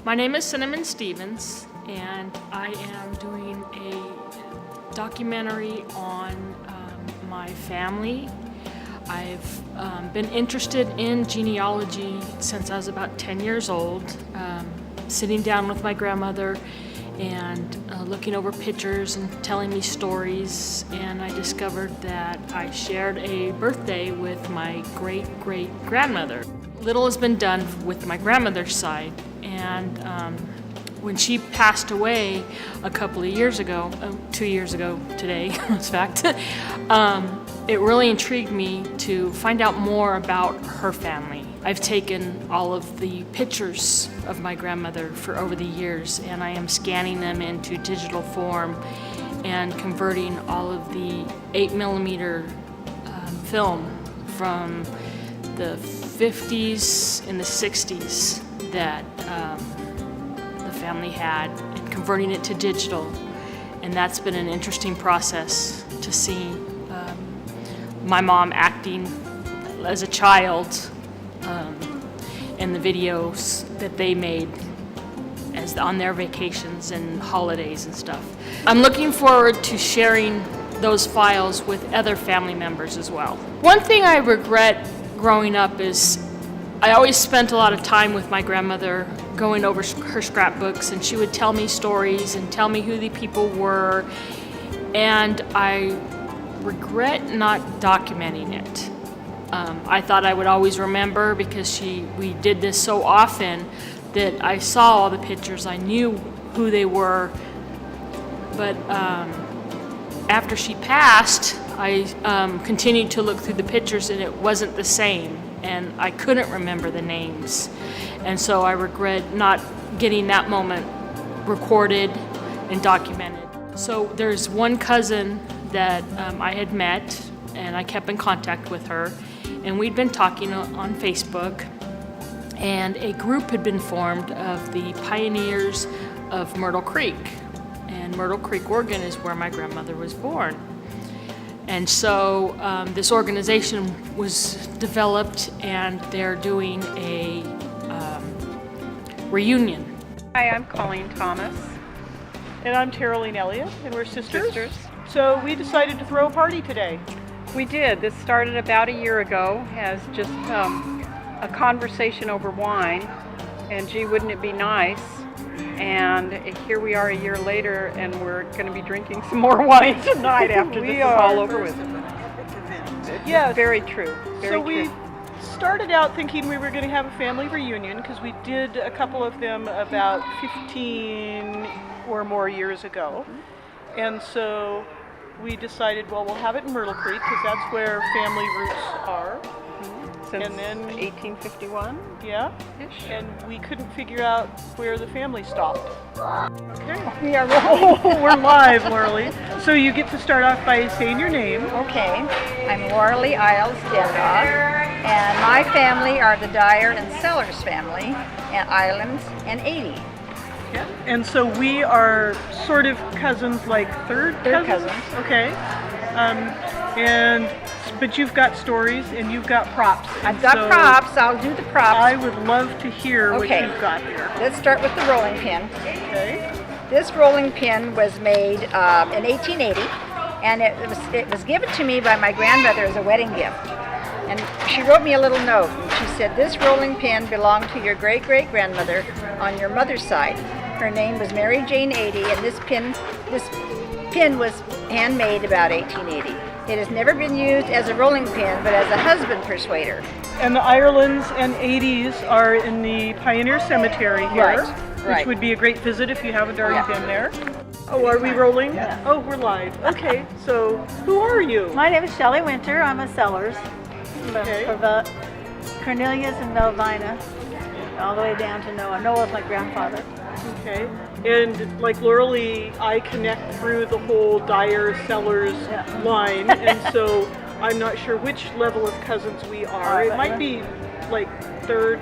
My name is Cinnamon Stevens, and I am doing a documentary on my family. I've been interested in genealogy since I was about 10 years old, sitting down with my grandmother and looking over pictures and telling me stories, and I discovered that I shared a birthday with my great-great-grandmother. Little has been done with my grandmother's side, and when she passed away a couple of years ago, 2 years ago today, in fact, it really intrigued me to find out more about her family. I've taken all of the pictures of my grandmother for over the years, and I am scanning them into digital form and converting all of the 8mm film from the 50s and the 60s that the family had, and converting it to digital. And that's been an interesting process to see my mom acting as a child in the videos that they made as on their vacations and holidays and stuff. I'm looking forward to sharing those files with other family members as well. One thing I regret growing up is I always spent a lot of time with my grandmother going over her scrapbooks, and she would tell me stories and tell me who the people were, and I regret not documenting it. I thought I would always remember because we did this so often that I saw all the pictures, I knew who they were, but after she passed, I continued to look through the pictures and it wasn't the same, and I couldn't remember the names. And so I regret not getting that moment recorded and documented. So there's one cousin that I had met, and I kept in contact with her, and we'd been talking on Facebook, and a group had been formed of the pioneers of Myrtle Creek. And Myrtle Creek, Oregon is where my grandmother was born. And so this organization was developed, and they're doing a reunion. Hi, I'm Colleen Thomas. And I'm Terraline Elliott, and we're sisters. So we decided to throw a party today. We did. This started about a year ago as just a conversation over wine, and gee, wouldn't it be nice? And here we are a year later, and we're going to be drinking some more wine tonight after this is all over with. Yes. Very true. Very so true. We started out thinking we were going to have a family reunion because we did a couple of them about 15 or more years ago. And so we decided, well, we'll have it in Myrtle Creek because that's where family roots are. Since and then 1851? Yeah. Ish. And we couldn't figure out where the family stopped. Okay. We are rolling. Oh, we're live, Lauralee. So you get to start off by saying your name. Okay, I'm Lauralee Isles Dendoff, and my family are the Dyer and Sellers family, and Islands and 80. Yeah. And so we are sort of cousins, like third cousins. cousins. Okay. But you've got stories and you've got props. I've got props. I'll do the props. I would love to hear what Okay. you've got here. Let's start with the rolling pin. Okay. This rolling pin was made in 1880, and it was given to me by my grandmother as a wedding gift. And she wrote me a little note. And she said, "This rolling pin belonged to your great-great-grandmother on your mother's side. Her name was Mary Jane 80, and this pin was handmade about 1880. It has never been used as a rolling pin, but as a husband persuader." And the Irelands and 80s are in the Pioneer Cemetery here, which right. would be a great visit if you haven't already Yeah. been there. Oh, are we rolling? Yeah. Oh, we're live. Okay, so who are you? My name is Shelley Winter. I'm a Sellers Okay. for Cornelius and Melvina, all the way down to Noah. Noah's my grandfather. Okay. And like Lauralee, I connect through the whole Dyer Sellers line, and so I'm not sure which level of cousins we are. It might be like third.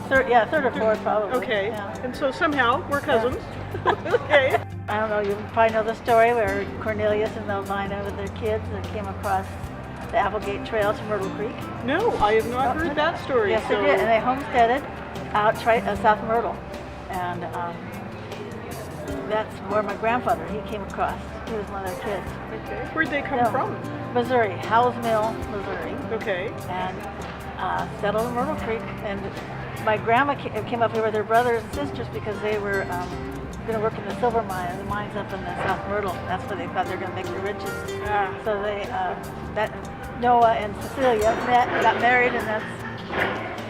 Third or fourth probably. Okay. Yeah. And so somehow we're cousins. Okay. I don't know, you probably know the story where Cornelius and Melvina with their kids that came across the Applegate Trail to Myrtle Creek. No, I have not heard that story. Yes, so. they did, and they homesteaded. South Myrtle, and that's where my grandfather, he came across. He was one of their kids. Okay. Where'd they come No. from? Missouri, Howells Mill, Missouri, Okay. and settled in Myrtle Creek. And my grandma came up here with her brothers and sisters because they were going to work in the silver mine, the mines up in the South Myrtle. That's where they thought they were going to make their riches. Ah. So they, Noah and Cecilia met, got married, and that's.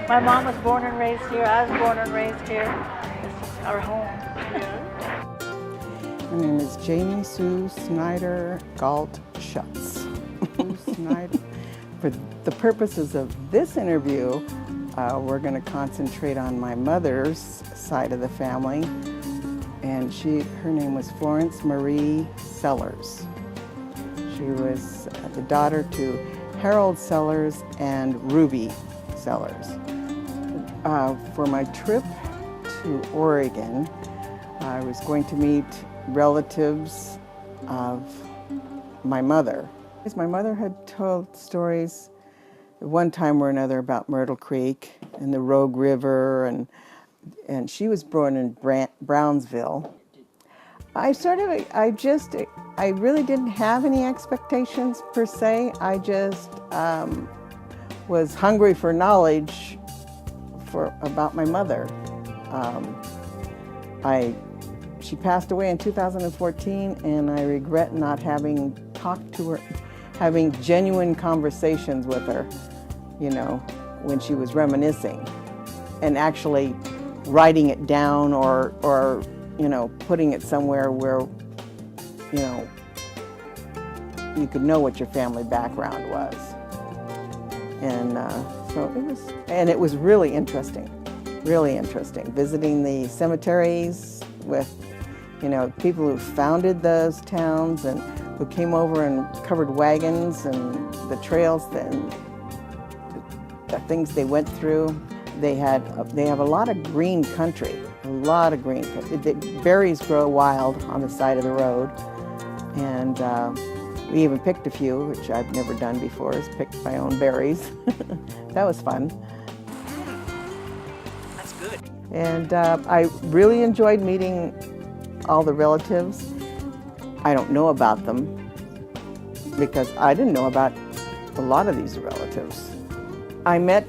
My mom was born and raised here. I was born and raised here. This is our home. Yeah. My name is Jamie Sue Snyder Galt Schutz. Snyder. For the purposes of this interview, we're going to concentrate on my mother's side of the family, and her name was Florence Marie Sellers. She was the daughter to Harold Sellers and Ruby Sellers. For my trip to Oregon, I was going to meet relatives of my mother. My mother had told stories at one time or another about Myrtle Creek and the Rogue River, and she was born in Brownsville. I really didn't have any expectations per se. I just was hungry for knowledge about my mother. She passed away in 2014, and I regret not having talked to her, having genuine conversations with her, when she was reminiscing, and actually writing it down or putting it somewhere where, you could know what your family background was. And it was really interesting, visiting the cemeteries with, people who founded those towns and who came over and covered wagons and the trails and the things they went through. They have a lot of green country, The berries grow wild on the side of the road, and we even picked a few, which I've never done before, is picked my own berries. That was fun. That's good. And I really enjoyed meeting all the relatives. I don't know about them because I didn't know about a lot of these relatives. I met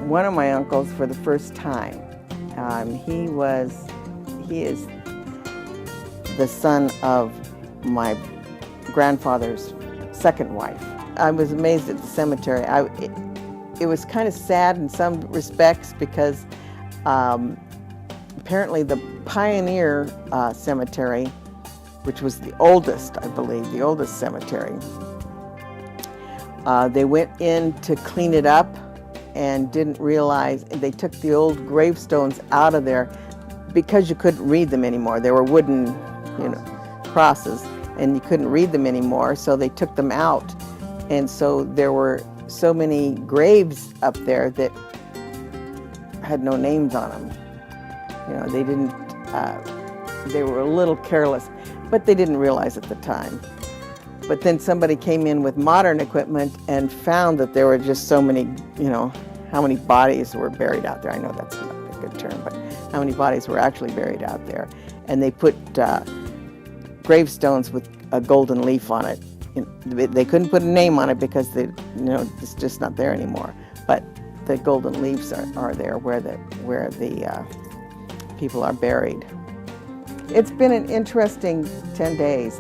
one of my uncles for the first time. He is the son of my grandfather's second wife. I was amazed at the cemetery. It was kind of sad in some respects because apparently the Pioneer Cemetery, which was the oldest, I believe, the oldest cemetery, they went in to clean it up and didn't realize, they took the old gravestones out of there because you couldn't read them anymore. They were wooden, crosses, and you couldn't read them anymore, so they took them out. And so there were so many graves up there that had no names on them. They didn't, they were a little careless, but they didn't realize at the time. But then somebody came in with modern equipment and found that there were just so many, how many bodies were buried out there. I know that's not a good term, but how many bodies were actually buried out there. And they put gravestones with a golden leaf on it. They couldn't put a name on it because it's just not there anymore. But the golden leaves are there where the people are buried. It's been an interesting 10 days.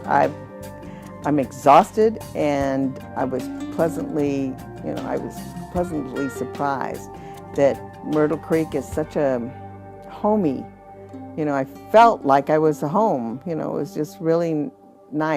I'm exhausted, and I was pleasantly surprised that Myrtle Creek is such a homey. I felt like I was home. It was just really nice.